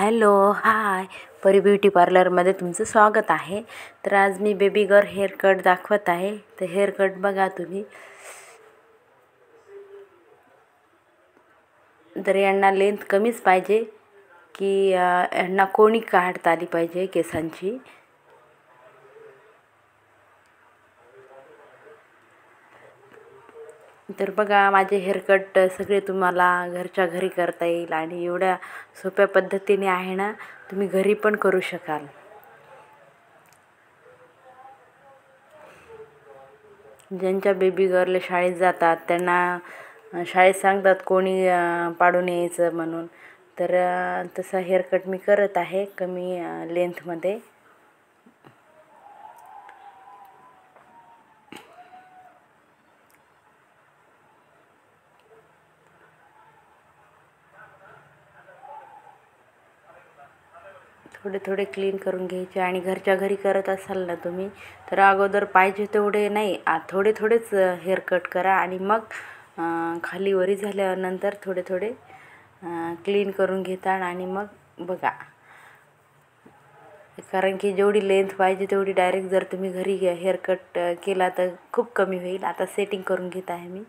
Hello hi परी beauty पार्लरमध्ये तुमचं स्वागत आहे। तर आज me baby girl hair cut दाखवत आहे। तर हेअर कट बघा तुम्ही। तर यांना लेंथ कमीच पाहिजे की यांना कोणी काढता आली पाहिजे केसांची। तर बघा माझे हेअर कट सगळे तुम्हाला घरच्या घरी करता येईल आणि एवढ्या सोप्या पद्धतीने आहे ना, तुम्ही घरी पण करू शकाल। ज्यांच्या बेबी गर्ल शाळेत जातात त्यांना शाळेत सांगतात कोणी पाडून यायचं म्हणून। तर तसा हेअर कट मी करत आहे कमी लेंथमध्ये। थोडे थोडे क्लीन करून घ्यायचे आणि घरच्या घरी करत असाल ना तुम्ही तर अगोदर पाहिजे तेवढे नाही, थोडे थोडेच हेअर कट करा आणि मग खाली वरी झाल्यानंतर थोडे थोडे क्लीन करून घेता आणि मग बघा। कारण की जेवढी लेंथ पाहिजे तेवढी डायरेक्ट जर तुम्ही घरी हेअर कट केला तर खूप कमी होईल। आता सेटिंग करून घेत आहे मी।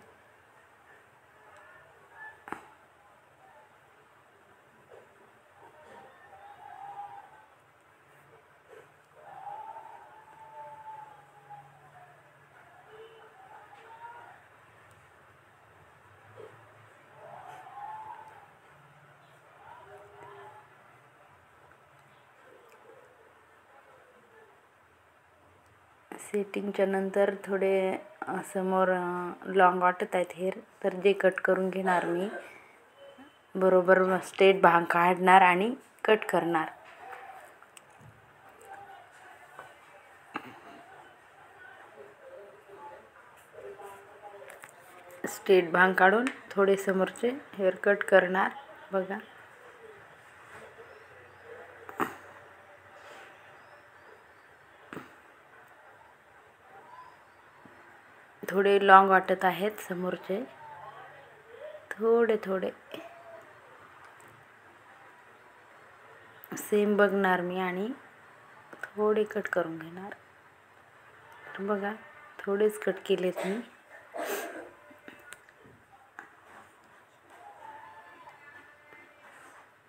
सेटिंगच्या नंतर थोडे समोर लॉंग वाटत आहेत हेअर, तर जे कट करून घेणार मी। बरोबर स्ट्रेट भाग काढणार आणि कट करणार। स्ट्रेट भाग काढून थोडे समोरचे हेअर कट करणार बघा। थोडे लॉंग वाटत आहेत समोरचे, थोडे थोडे सेम बघणार मी आणि थोडे कट करून घेणार। तर बघा थोडेच कट केलेत मी।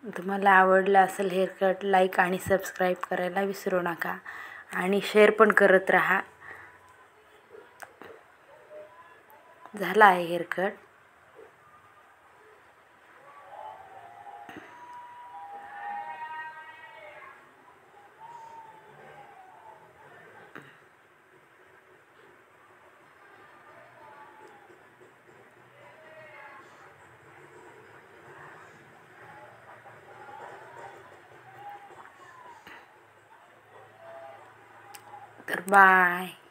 तुम्हाला आवडला असेल हेअर कट, लाईक आणि सबस्क्राईब करायला विसरू नका आणि शेअर पण करत राहा। झाला आहे हेअर कट। तर बाय।